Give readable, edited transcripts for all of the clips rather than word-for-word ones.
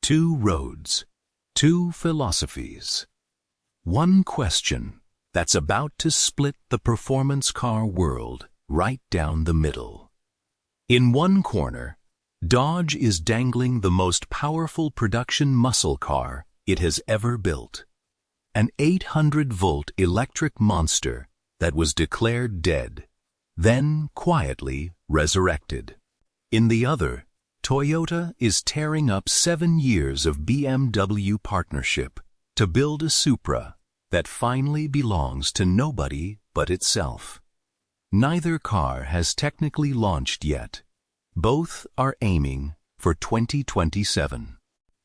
Two roads, two philosophies. One question that's about to split the performance car world right down the middle. In one corner, Dodge is dangling the most powerful production muscle car it has ever built. An 800-volt electric monster that was declared dead, then quietly resurrected. In the other, Toyota is tearing up 7 years of BMW partnership to build a Supra that finally belongs to nobody but itself. Neither car has technically launched yet. Both are aiming for 2027.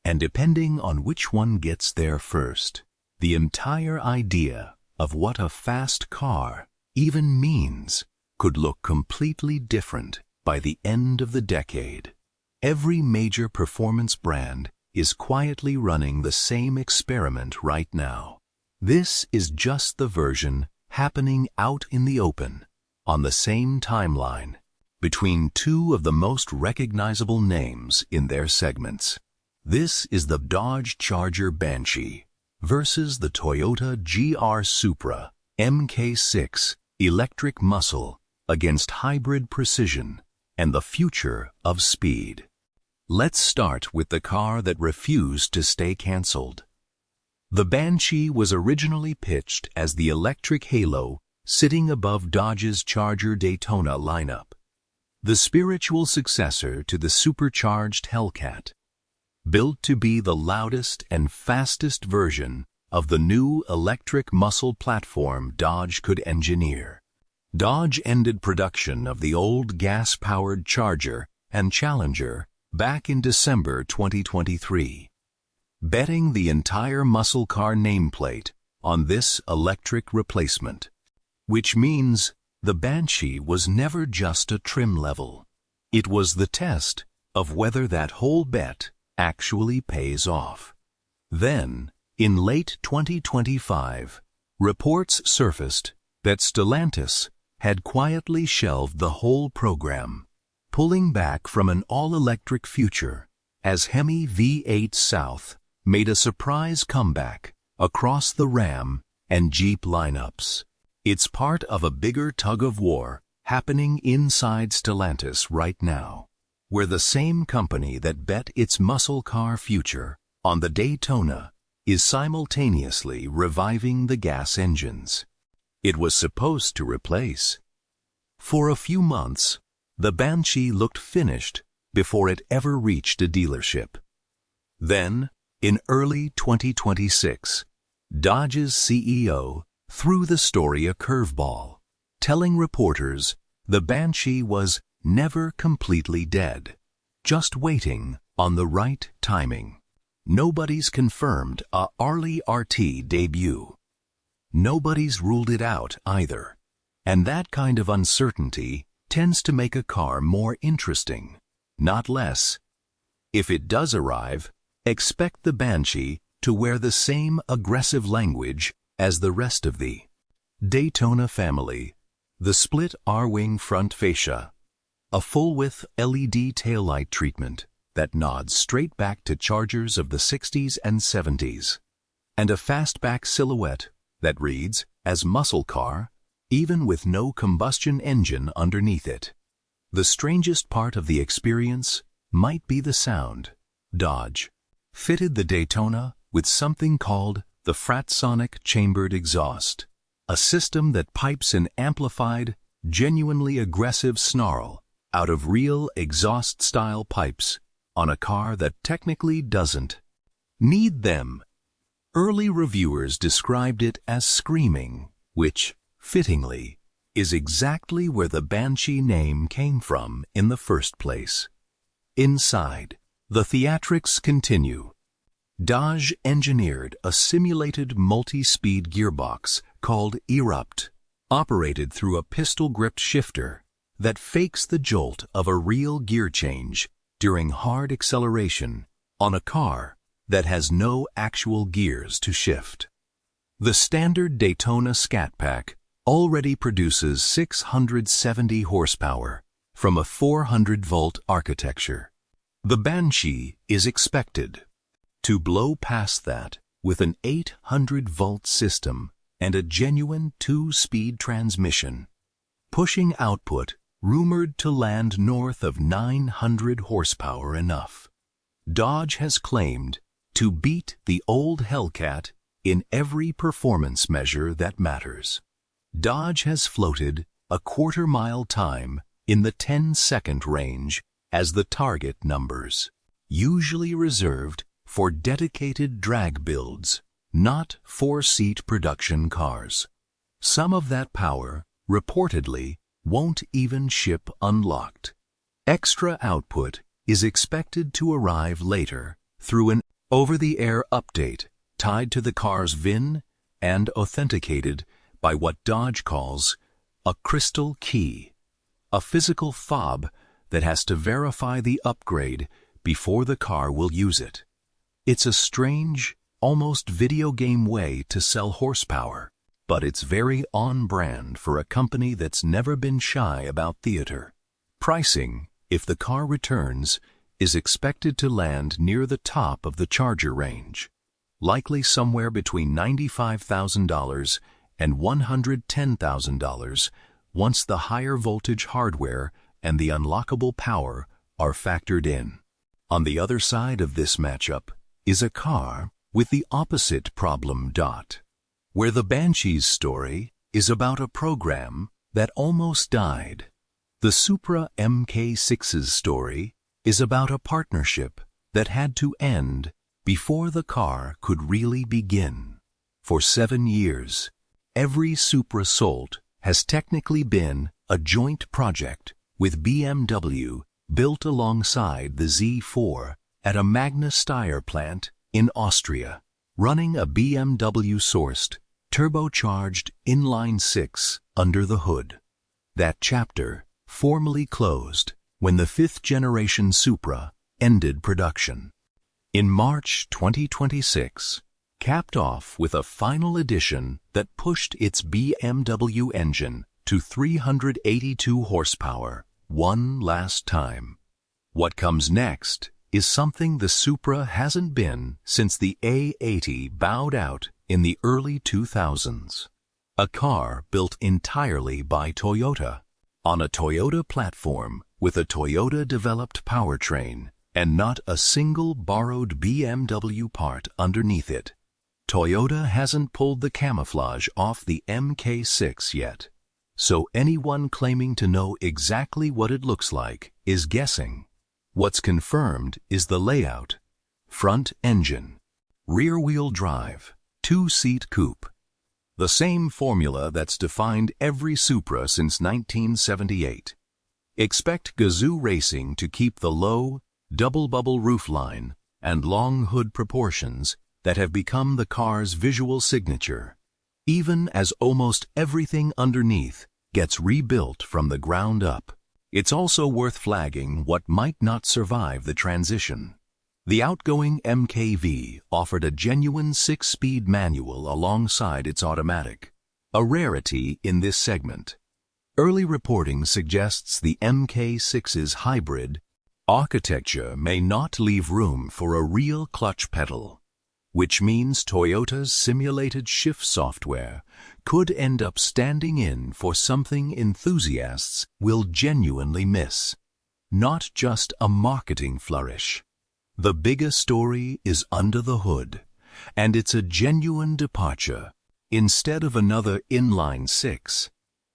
And depending on which one gets there first, the entire idea of what a fast car even means could look completely different by the end of the decade. Every major performance brand is quietly running the same experiment right now. This is just the version happening out in the open, on the same timeline, between two of the most recognizable names in their segments. This is the Dodge Charger Banshee versus the Toyota GR Supra Mk6 electric muscle against hybrid precision and the future of speed. Let's start with the car that refused to stay canceled. The Banshee was originally pitched as the electric halo sitting above Dodge's Charger Daytona lineup, the spiritual successor to the supercharged Hellcat, built to be the loudest and fastest version of the new electric muscle platform Dodge could engineer. Dodge ended production of the old gas-powered Charger and Challenger back in December 2023, betting the entire muscle car nameplate on this electric replacement, which means the Banshee was never just a trim level. It was the test of whether that whole bet actually pays off. Then, in late 2025, reports surfaced that Stellantis had quietly shelved the whole program, pulling back from an all-electric future as Hemi V8 South made a surprise comeback across the Ram and Jeep lineups. It's part of a bigger tug-of-war happening inside Stellantis right now, where the same company that bet its muscle car future on the Daytona is simultaneously reviving the gas engines it was supposed to replace. For a few months, the Banshee looked finished before it ever reached a dealership. Then, in early 2026, Dodge's CEO threw the story a curveball, telling reporters the Banshee was never completely dead, just waiting on the right timing. Nobody's confirmed a early RT debut. Nobody's ruled it out either, and that kind of uncertainty tends to make a car more interesting, not less. If it does arrive, expect the Banshee to wear the same aggressive language as the rest of the Daytona family: the split R-wing front fascia, a full-width LED taillight treatment that nods straight back to Chargers of the 60s and 70s, and a fastback silhouette that reads as muscle car, even with no combustion engine underneath it. The strangest part of the experience might be the sound. Dodge fitted the Daytona with something called the Fratsonic chambered exhaust, a system that pipes an amplified, genuinely aggressive snarl out of real exhaust-style pipes on a car that technically doesn't need them. Early reviewers described it as screaming, which, fittingly, is exactly where the Banshee name came from in the first place. Inside, the theatrics continue. Dodge engineered a simulated multi-speed gearbox called Erupt, operated through a pistol-gripped shifter that fakes the jolt of a real gear change during hard acceleration on a car that has no actual gears to shift. The standard Daytona Scat Pack already produces 670 horsepower from a 400-volt architecture. The Banshee is expected to blow past that with an 800-volt system and a genuine 2-speed transmission, pushing output rumored to land north of 900 horsepower enough. Dodge has claimed to beat the old Hellcat in every performance measure that matters. Dodge has floated a quarter-mile time in the 10-second range as the target numbers, usually reserved for dedicated drag builds, not 4-seat production cars. Some of that power, reportedly, won't even ship unlocked. Extra output is expected to arrive later through an over-the-air update tied to the car's VIN and authenticated by what Dodge calls a crystal key, a physical fob that has to verify the upgrade before the car will use it. It's a strange, almost video game way to sell horsepower, but it's very on-brand for a company that's never been shy about theater. Pricing, if the car returns, is expected to land near the top of the Charger range, likely somewhere between $95,000 and $110,000 once the higher voltage hardware and the unlockable power are factored in. On the other side of this matchup is a car with the opposite problem, where the Banshee's story is about a program that almost died. The Supra Mk6's story is about a partnership that had to end before the car could really begin. For 7 years, every Supra sold has technically been a joint project with BMW, built alongside the Z4 at a Magna Steyr plant in Austria, running a BMW-sourced, turbocharged inline-6 under the hood. That chapter formally closed when the 5th-generation Supra ended production. In March 2026, capped off with a final edition that pushed its BMW engine to 382 horsepower one last time. What comes next is something the Supra hasn't been since the A80 bowed out in the early 2000s. A car built entirely by Toyota, on a Toyota platform with a Toyota-developed powertrain and not a single borrowed BMW part underneath it. Toyota hasn't pulled the camouflage off the Mk6 yet, so anyone claiming to know exactly what it looks like is guessing. What's confirmed is the layout: front engine, rear-wheel drive, 2-seat coupe. The same formula that's defined every Supra since 1978. Expect Gazoo Racing to keep the low, double-bubble roofline and long hood proportions that have become the car's visual signature, even as almost everything underneath gets rebuilt from the ground up. It's also worth flagging what might not survive the transition. The outgoing MKV offered a genuine 6-speed manual alongside its automatic, a rarity in this segment. Early reporting suggests the Mk6's hybrid architecture may not leave room for a real clutch pedal, which means Toyota's simulated shift software could end up standing in for something enthusiasts will genuinely miss, not just a marketing flourish. The bigger story is under the hood, and it's a genuine departure. Instead of another inline-6,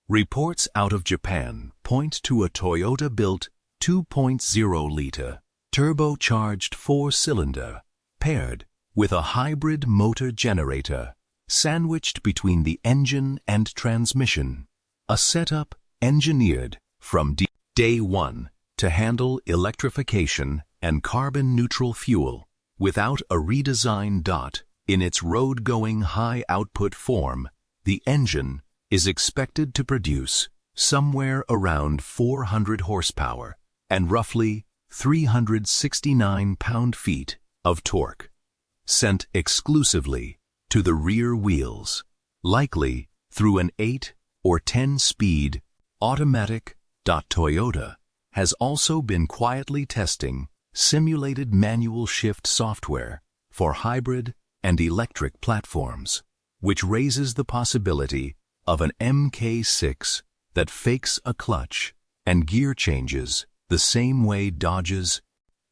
reports out of Japan point to a Toyota-built 2.0-liter turbocharged 4-cylinder paired with a hybrid motor generator sandwiched between the engine and transmission, a setup engineered from day one to handle electrification and carbon-neutral fuel without a redesign. In its road-going high-output form, the engine is expected to produce somewhere around 400 horsepower and roughly 369 pound-feet of torque, sent exclusively to the rear wheels, likely through an 8 or 10-speed automatic. Toyota has also been quietly testing simulated manual shift software for hybrid and electric platforms, which raises the possibility of an Mk6 that fakes a clutch and gear changes the same way Dodge's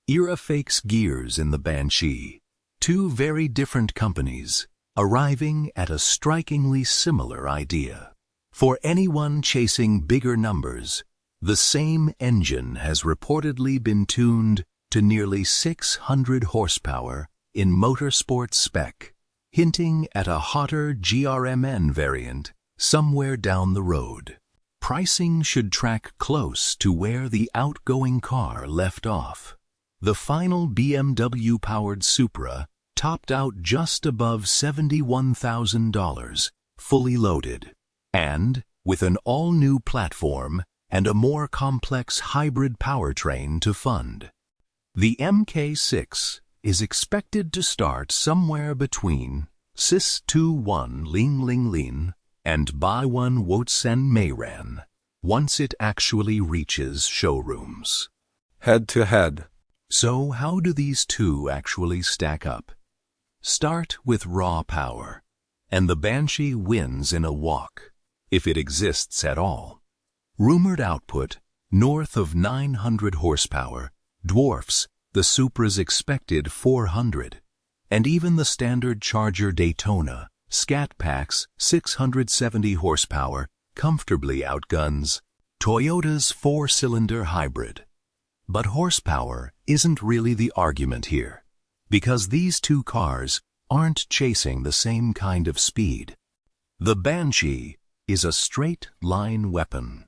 era fakes gears in the Banshee. Two very different companies arriving at a strikingly similar idea. For anyone chasing bigger numbers, the same engine has reportedly been tuned to nearly 600 horsepower in motorsport spec, hinting at a hotter GRMN variant somewhere down the road. Pricing should track close to where the outgoing car left off. The final BMW-powered Supra topped out just above $71,000, fully loaded, and with an all-new platform and a more complex hybrid powertrain to fund. The Mk6 is expected to start somewhere between Sis21 Ling Ling Lin and Baiwan Wotsen Mayran once it actually reaches showrooms. Head-to-head. So how do these two actually stack up? Start with raw power, and the Banshee wins in a walk, if it exists at all. Rumored output, north of 900 horsepower, dwarfs the Supra's expected 400, and even the standard Charger Daytona Scat Pack's 670 horsepower comfortably outguns Toyota's four-cylinder hybrid. But horsepower isn't really the argument here, because these two cars aren't chasing the same kind of speed. The Banshee is a straight-line weapon,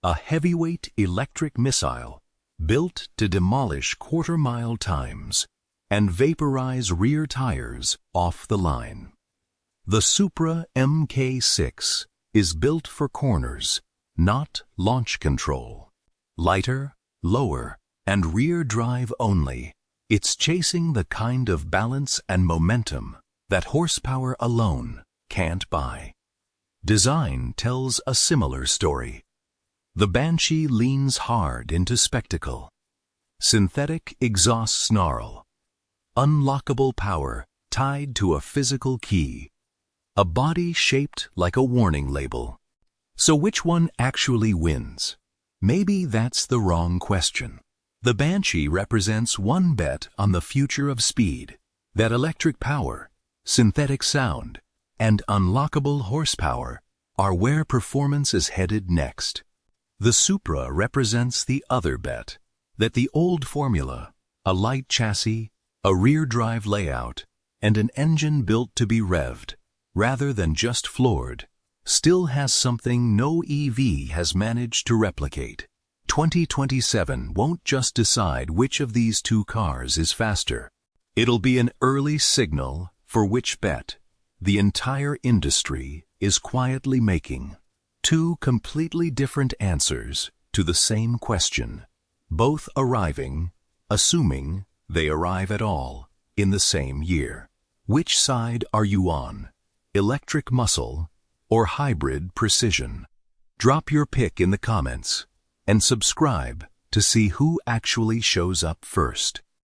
a heavyweight electric missile built to demolish quarter-mile times and vaporize rear tires off the line. The Supra Mk6 is built for corners, not launch control. Lighter, lower, and rear drive only, it's chasing the kind of balance and momentum that horsepower alone can't buy. Design tells a similar story. The Banshee leans hard into spectacle. Synthetic exhaust snarl, unlockable power tied to a physical key, a body shaped like a warning label. So which one actually wins? Maybe that's the wrong question. The Banshee represents one bet on the future of speed, that electric power, synthetic sound, and unlockable horsepower are where performance is headed next. The Supra represents the other bet, that the old formula, a light chassis, a rear drive layout, and an engine built to be revved, rather than just floored, still has something no EV has managed to replicate. 2027 won't just decide which of these two cars is faster. It'll be an early signal for which bet the entire industry is quietly making. Two completely different answers to the same question, both arriving, assuming they arrive at all, in the same year. Which side are you on? Electric muscle or hybrid precision? Drop your pick in the comments and subscribe to see who actually shows up first.